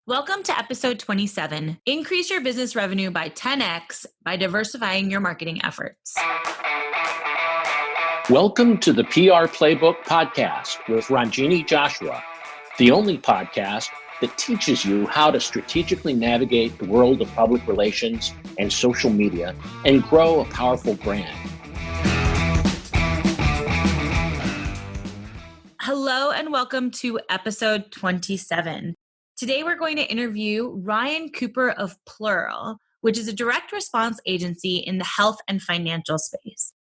Welcome to episode 27. Increase your business revenue by 10x by diversifying your marketing efforts. Welcome to the PR Playbook podcast with Ranjini Joshua, the only podcast that teaches you how to strategically navigate the world of public relations and social media and grow a powerful brand. Hello and welcome to episode 27. Today we're going to interview Ryan Cooper of Plural, which is a direct response agency in the health and financial space.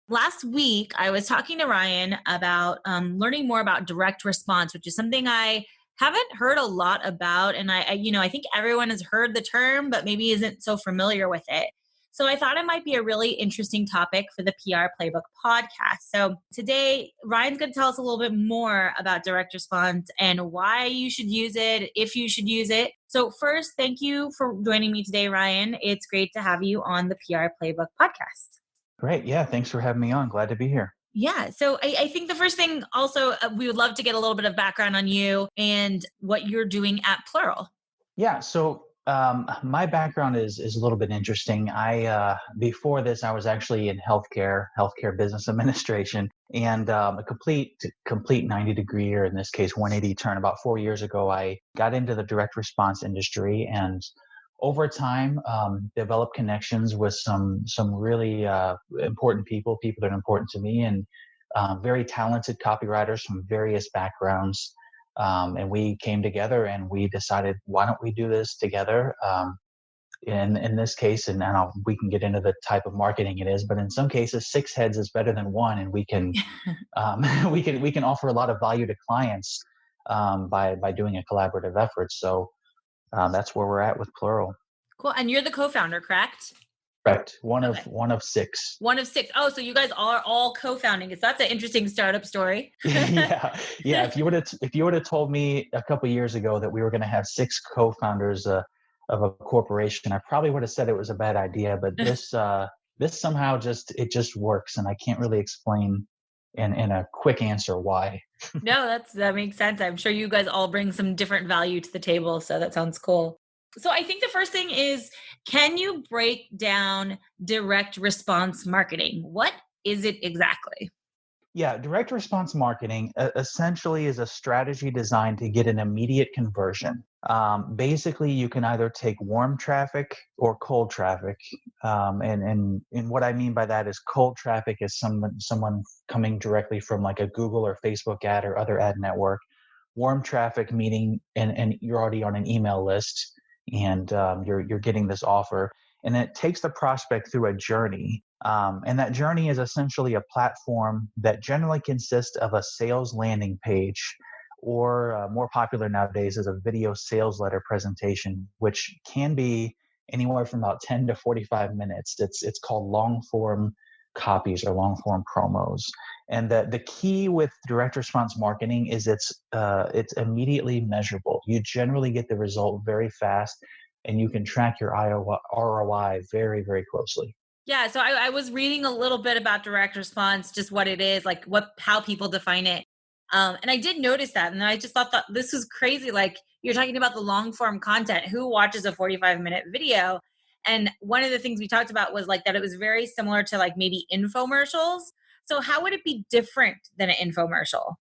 Last week, I was talking to Ryan about learning more about direct response, which is something I haven't heard a lot about. And I think everyone has heard the term, but maybe isn't so familiar with it. So I thought it might be a really interesting topic for the PR Playbook podcast. So today, Ryan's going to tell us a little bit more about direct response and why you should use it, if you should use it. So first, thank you for joining me today, Ryan. It's great to have you on the PR Playbook podcast. Great. Yeah. Thanks for having me on. Glad to be here. Yeah. So I think the first thing also, we would love to get a little bit of background on you and what you're doing at Plural. Yeah. So my background is a little bit interesting. Before this, I was actually in healthcare business administration, and a complete 90-degree, or in this case, 180 turn. About 4 years ago, I got into the direct response industry, and over time, developed connections with some really important people that are important to me, and very talented copywriters from various backgrounds. And we came together and we decided, why don't we do this together? In this case, and now we can get into the type of marketing it is, but in some cases, 6 heads is better than one, and we can we can offer a lot of value to clients by doing a collaborative effort. So that's where we're at with Plural. Cool. And you're the co-founder, correct? Correct. One of 6. One of 6. Oh, so you guys are all co-founding. So that's an interesting startup story. Yeah. If you would have told me a couple of years ago that we were going to have 6 co-founders of a corporation, I probably would have said it was a bad idea. But this somehow just works, and I can't really explain in a quick answer why. No, that makes sense. I'm sure you guys all bring some different value to the table, so that sounds cool. So I think the first thing is, can you break down direct response marketing? What is it exactly? Yeah, direct response marketing essentially is a strategy designed to get an immediate conversion. Basically, you can either take warm traffic or cold traffic. And what I mean by that is, cold traffic is someone coming directly from like a Google or Facebook ad or other ad network. Warm traffic meaning and you're already on an email list, and you're getting this offer, and it takes the prospect through a journey. And that journey is essentially a platform that generally consists of a sales landing page, or more popular nowadays is a video sales letter presentation, which can be anywhere from about 10 to 45 minutes. It's called long form copies or long form promos. And the key with direct response marketing is it's immediately measurable. You generally get the result very fast, and you can track your ROI very, very closely. Yeah, so I was reading a little bit about direct response, just what it is, like how people define it. And I did notice that, and I just thought that this was crazy. Like, you're talking about the long form content. Who watches a 45-minute video? And one of the things we talked about was like that it was very similar to like maybe infomercials. So how would it be different than an infomercial?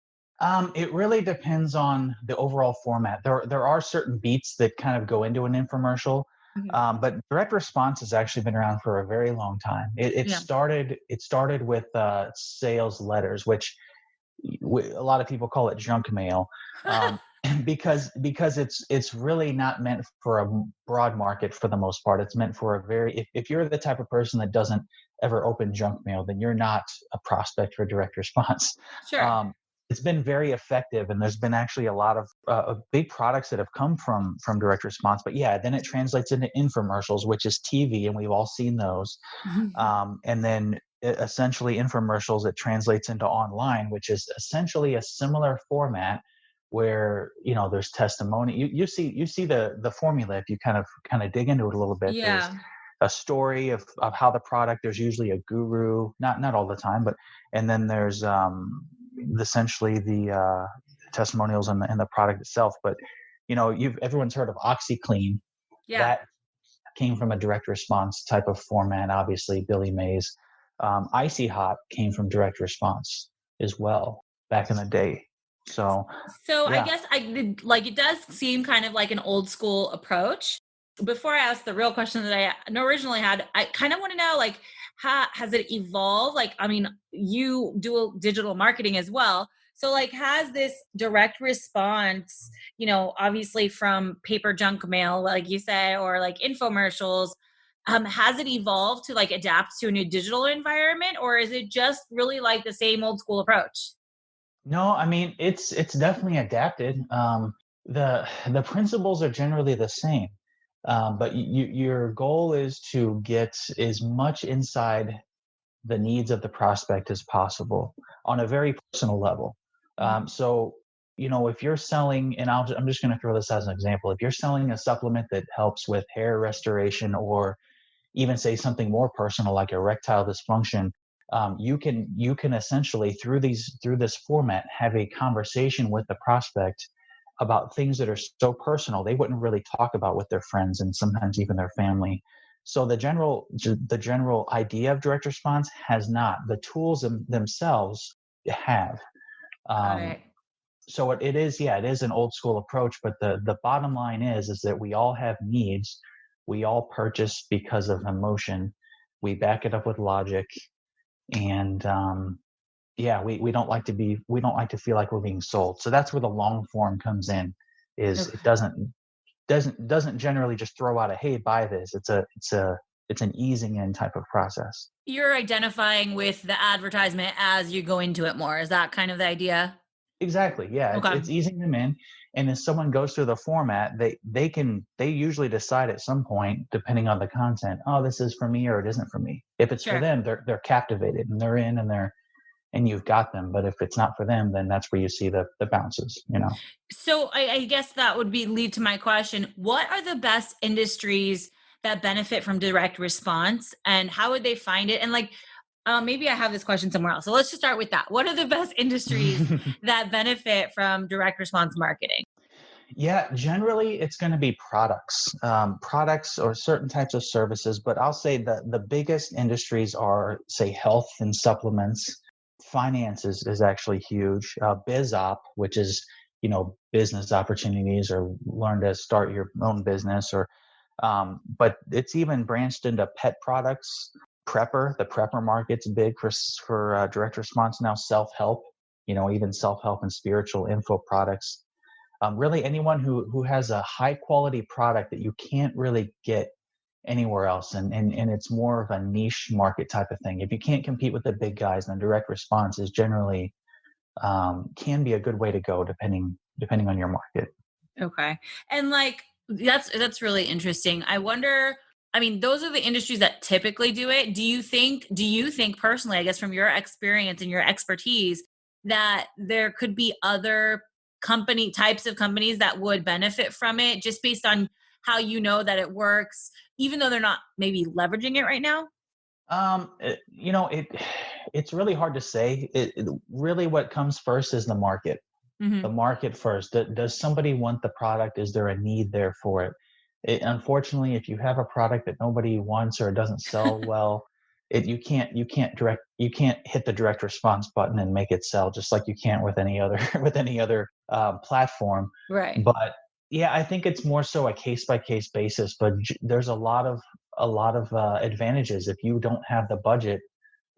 It really depends on the overall format. There are certain beats that kind of go into an infomercial, but direct response has actually been around for a very long time. It started with sales letters, which a lot of people call it junk mail. Because it's really not meant for a broad market for the most part. It's meant for if you're the type of person that doesn't ever open junk mail, then you're not a prospect for direct response. Sure. It's been very effective, and there's been actually a lot of big products that have come from direct response. But yeah, then it translates into infomercials, which is TV, and we've all seen those. And then essentially infomercials, it translates into online, which is essentially a similar format, where there's testimony. You see the formula if you kind of dig into it a little bit. Yeah. There's a story of how the product. There's usually a guru, not all the time, and then there's essentially the testimonials and the product itself. But everyone's heard of OxyClean. Yeah. That came from a direct response type of format, obviously, Billy Mays. Icy Hot came from direct response as well back in the day. So, So I yeah. guess it does seem kind of like an old school approach. Before I ask the real question that I originally had, I kind of want to know, like, how has it evolved? Like, I mean, you do digital marketing as well. So like, has this direct response, obviously from paper junk mail, like you say, or like infomercials, has it evolved to like adapt to a new digital environment, or is it just really like the same old school approach? No, I mean it's definitely adapted. The principles are generally the same, but your goal is to get as much inside the needs of the prospect as possible on a very personal level. Mhm. So, if you're selling, and I'm just going to throw this as an example, if you're selling a supplement that helps with hair restoration, or even say something more personal like erectile dysfunction, you can essentially through this format have a conversation with the prospect about things that are so personal they wouldn't really talk about with their friends and sometimes even their family. So the general idea of direct response has not. The tools themselves have. Got Um, it. so it is, yeah, it is an old school approach, but the bottom line is that we all have needs. We all purchase because of emotion. We back it up with logic, and yeah, we don't like to feel like we're being sold. So that's where the long form comes in. Is it Okay. doesn't generally just throw out a, hey, buy this. It's an easing in type of process. You're identifying with the advertisement as you go into it more. Is that kind of the idea? Exactly. Yeah, it's Okay. it's easing them in, and if someone goes through the format, they usually decide at some point, depending on the content, oh, this is for me or it isn't for me. If it's for Sure. them, they're captivated and they're in, and you've got them. But if it's not for them, then that's where you see the bounces. So I guess that would be lead to my question. What are the best industries that benefit from direct response, and how would they find it? And like, maybe I have this question somewhere else. So let's just start with that. What are the best industries that benefit from direct response marketing? Yeah, generally it's going to be products or certain types of services. But I'll say the biggest industries are, say, health and supplements. Finance is actually huge. Biz op, which is business opportunities, or learn to start your own business, or but it's even branched into pet products. The prepper market's big for direct response now. Self help, even self help and spiritual info products. Really anyone who has a high quality product that you can't really get anywhere else, and it's more of a niche market type of thing. If you can't compete with the big guys, then direct response is generally can be a good way to go, depending on your market. Okay. And like, that's really interesting. I wonder, I mean, those are the industries that typically do it. Do you think personally, I guess from your experience and your expertise, that there could be other types of companies that would benefit from it just based on how you know that it works, even though they're not maybe leveraging it right now? It's really hard to say. Really what comes first is the market. The Hmm. market first. Does somebody want the product? Is there a need there for it? Unfortunately, if you have a product that nobody wants or it doesn't sell well, you can't hit the direct response button and make it sell, just like you can't with any other with any other platform. Right. But yeah, I think it's more so a case by case basis. But there's a lot of advantages if you don't have the budget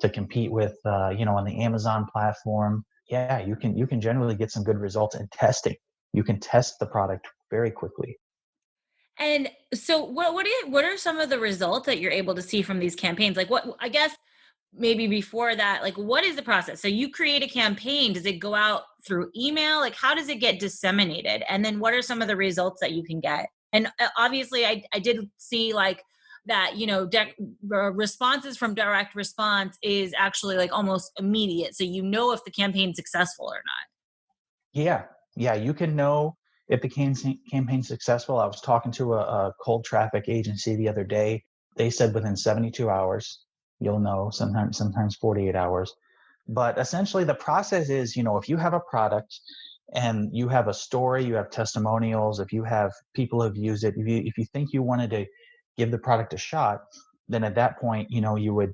to compete with on the Amazon platform. Yeah, you can generally get some good results in testing. You can test the product very quickly. And so what are some of the results that you're able to see from these campaigns? Like, what, I guess maybe before that, like, what is the process? So you create a campaign, does it go out through email? Like, how does it get disseminated? And then what are some of the results that you can get? And obviously I did see like that, responses from direct response is actually like almost immediate. So you know if the campaign's successful or not. Yeah, yeah, you can know if the campaign's successful. I was talking to a cold traffic agency the other day. They said within 72 hours you'll know. Sometimes 48 hours. But essentially the process is, if you have a product, and you have a story, you have testimonials, if you have people who've used it, if you think you wanted to give the product a shot, then at that point, you would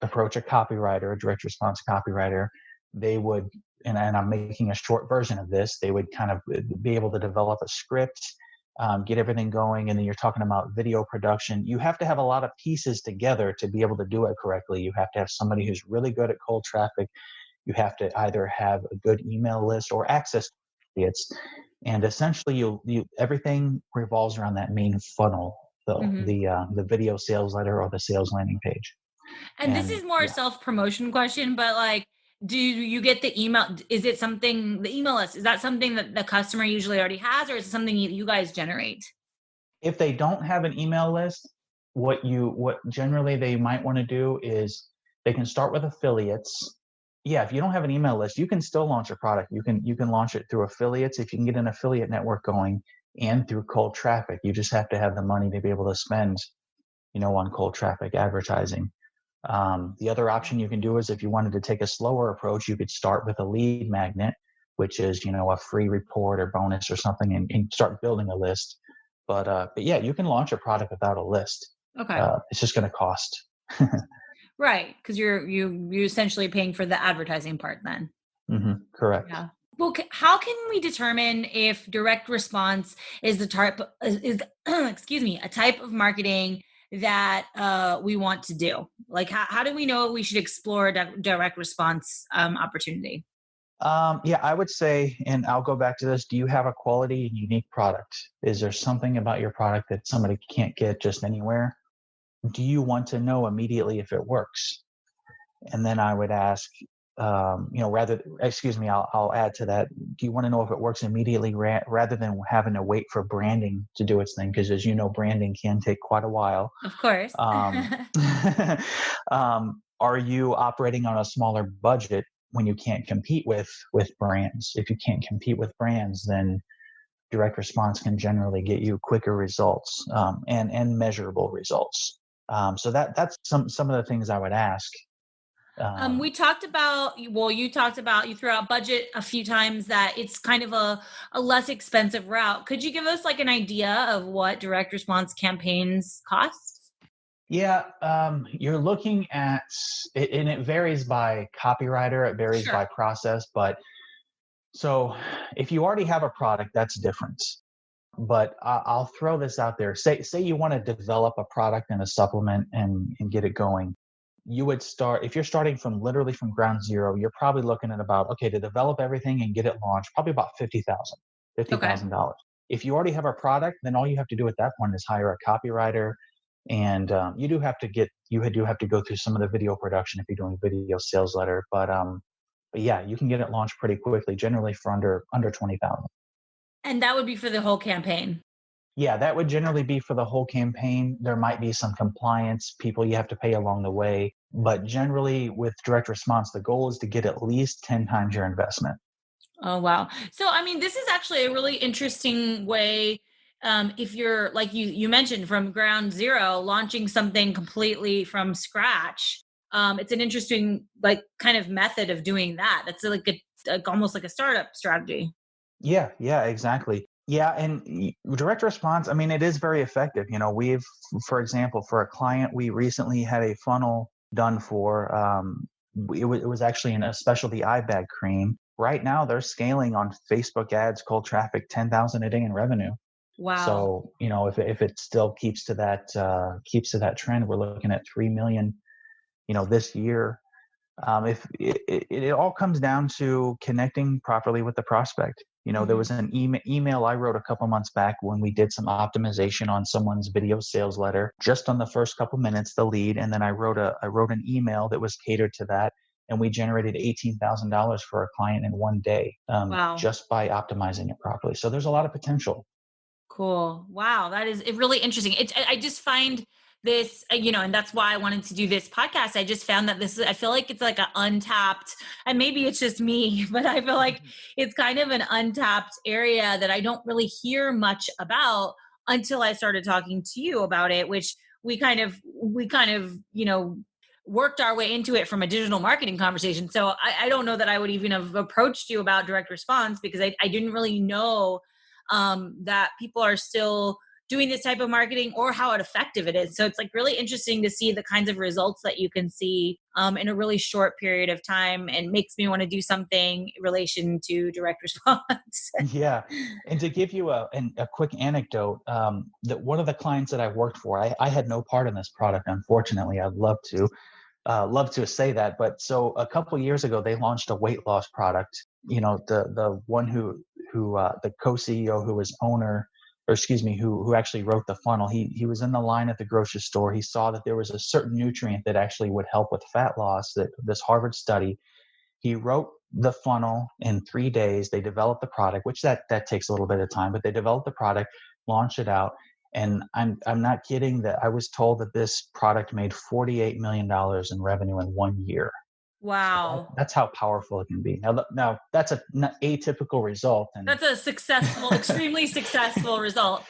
approach a copywriter, a direct response copywriter. They would, and I'm making a short version of this, they would kind of be able to develop a script, get everything going. And then you're talking about video production. You have to have a lot of pieces together to be able to do it correctly. You have to have somebody who's really good at cold traffic. You have to either have a good email list or access to affiliates. And essentially, you everything revolves around that main funnel, the video sales letter or the sales landing page. And this is more a self-promotion question, but like, do you get the email? Is it something, the email list, is that something that the customer usually already has, or is it something you guys generate? If they don't have an email list, what generally they might want to do is they can start with affiliates. Yeah, if you don't have an email list, you can still launch a product. You can launch it through affiliates if you can get an affiliate network going, and through cold traffic. You just have to have the money to be able to spend, on cold traffic advertising. The other option you can do is if you wanted to take a slower approach, you could start with a lead magnet, which is, a free report or bonus or something, and start building a list. But yeah, you can launch a product without a list. Okay. It's just going to cost. Right. Because you're essentially paying for the advertising part then. Mm-hmm. Correct. Yeah. Well, how can we determine if direct response is the type excuse me, a type of marketing that we want to do? Like, how do we know we should explore direct response opportunity? Yeah, I would say, and I'll go back to this, do you have a quality and unique product? Is there something about your product that somebody can't get just anywhere? Do you want to know immediately if it works? And then I would ask, I'll add to that. Do you want to know if it works immediately rather than having to wait for branding to do its thing? Because as you know, branding can take quite a while. Of course. Are you operating on a smaller budget when you can't compete with brands? If you can't compete with brands, then direct response can generally get you quicker results, and measurable results. So that's some of the things I would ask. We talked about, you threw out budget a few times, that it's kind of a less expensive route. Could you give us like an idea of what direct response campaigns cost? Yeah, you're looking at it, and it varies by copywriter, it varies Sure. by process. But so if you already have a product, that's different. But I'll throw this out there. Say you want to develop a product and a supplement and get it going. You would start, if you're starting from literally from ground zero, you're probably looking at about, okay, to develop everything and get it launched, probably about $50,000. Okay. If you already have a product, then all you have to do at that point is hire a copywriter. And you do have to go through some of the video production if you're doing video sales letter. But yeah, you can get it launched pretty quickly, generally for under 20,000. And that would be for the whole campaign. Yeah, that would generally be for the whole campaign. There might be some compliance people you have to pay along the way, but generally with direct response, the goal is to get at least 10 times your investment. Oh, wow. So, I mean, this is actually a really interesting way. If you're, like you mentioned, from ground zero, launching something completely from scratch, it's an interesting, like, kind of method of doing that. That's like almost like a startup strategy. Yeah, exactly. Yeah, and direct response, I mean, it is very effective. For example, for a client, we recently had a funnel done for, it was actually in a specialty eye bag cream. Right now, they're scaling on Facebook ads, cold traffic, 10,000 a day in revenue. Wow. So, if it still keeps to that trend, we're looking at 3 million, this year. If it all comes down to connecting properly with the prospect. There was an email I wrote a couple months back when we did some optimization on someone's video sales letter, just on the first couple minutes, the lead. And then I wrote an email that was catered to that. And we generated $18,000 for a client in one day, Wow. just by optimizing it properly. So there's a lot of potential. Cool. Wow. That is really interesting. I just find this, and that's why I wanted to do this podcast. I just found that I feel like it's like an untapped, and maybe it's just me, but I feel like it's kind of an untapped area that I don't really hear much about until I started talking to you about it, which we kind of, worked our way into it from a digital marketing conversation. So I don't know that I would even have approached you about direct response, because I didn't really know that people are still doing this type of marketing or how effective it is. So it's like really interesting to see the kinds of results that you can see in a really short period of time, and makes me want to do something in relation to direct response. Yeah. And to give you a quick anecdote, that one of the clients that I worked for, I had no part in this product, unfortunately. I'd love to say that. But so a couple of years ago, they launched a weight loss product. The one the co-CEO who was owner, or excuse me, who actually wrote the funnel, he was in the line at the grocery store. He saw that there was a certain nutrient that actually would help with fat loss, that this Harvard study. He wrote the funnel in 3 days. They developed the product, which that takes a little bit of time, but they developed the product, launched it out. And I'm not kidding that I was told that this product made $48 million in revenue in 1 year. Wow. That's how powerful it can be. Now that's an atypical result, and That's a successful, extremely successful result.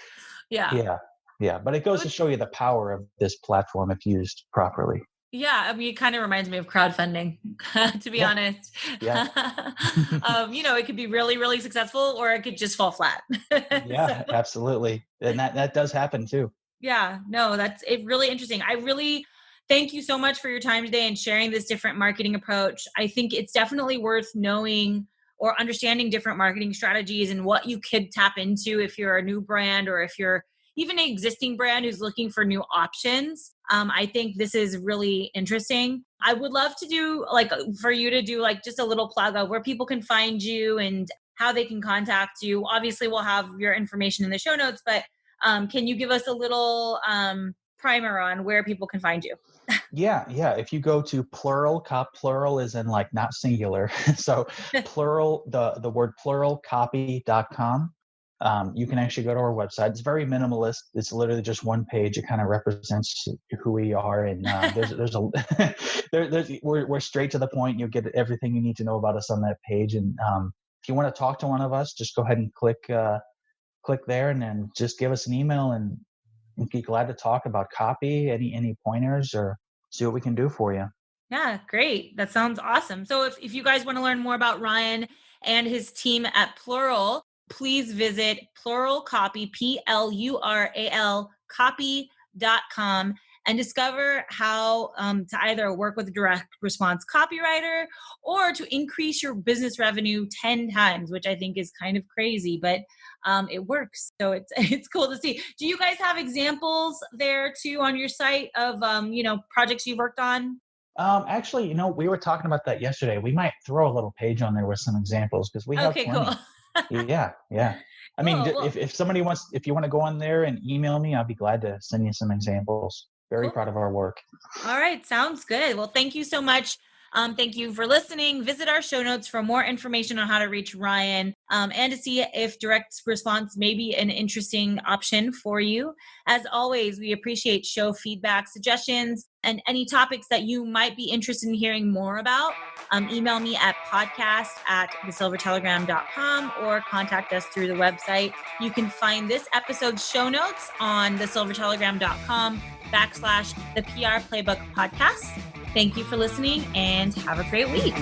Yeah. yeah, yeah. But it goes to show you the power of this platform if used properly. Yeah, I mean, it kind of reminds me of crowdfunding, to be Yeah, honest. yeah, It could be really, really successful, or it could just fall flat. yeah. So, Absolutely, and that does happen too. yeah, no, that's it. Really interesting. I really thank you so much for your time today and sharing this different marketing approach. I think it's definitely worth knowing or understanding different marketing strategies and what you could tap into if you're a new brand, or if you're even an existing brand who's looking for new options. I think this is really interesting. I would love to do for you to do just a little plug of where people can find you and how they can contact you. Obviously, we'll have your information in the show notes, but can you give us a little primer on where people can find you? Yeah, yeah. If you go to plural is in not singular. So plural, the word pluralcopy.com. You can actually go to our website. It's very minimalist. It's literally just one page. It kind of represents who we are. And we're straight to the point. You'll get everything you need to know about us on that page. And if you want to talk to one of us, just go ahead and click there, and then just give us an email, and we'd be glad to talk about copy, any pointers, or see what we can do for you. Yeah, great. That sounds awesome. So if you guys want to learn more about Ryan and his team at Plural, please visit Plural Copy, Plural copy.com, and discover how to either work with a direct response copywriter or to increase your business revenue 10 times, which I think is kind of crazy, but it works. So it's cool to see. Do you guys have examples there too on your site of projects you worked on? Actually, we were talking about that yesterday. We might throw a little page on there with some examples, because we have Okay, plenty. cool. Yeah, yeah. I mean, Cool. Well, if you want to go on there and email me, I'll be glad to send you some examples. Very cool. proud of our work. All right. Sounds good. Well, thank you so much. Thank you for listening. Visit our show notes for more information on how to reach Ryan, and to see if direct response may be an interesting option for you. As always, we appreciate show feedback, suggestions, and any topics that you might be interested in hearing more about. Email me at podcast@thesilvertelegram.com, or contact us through the website. You can find this episode's show notes on thesilvertelegram.com/the PR Playbook podcast. Thank you for listening, and have a great week.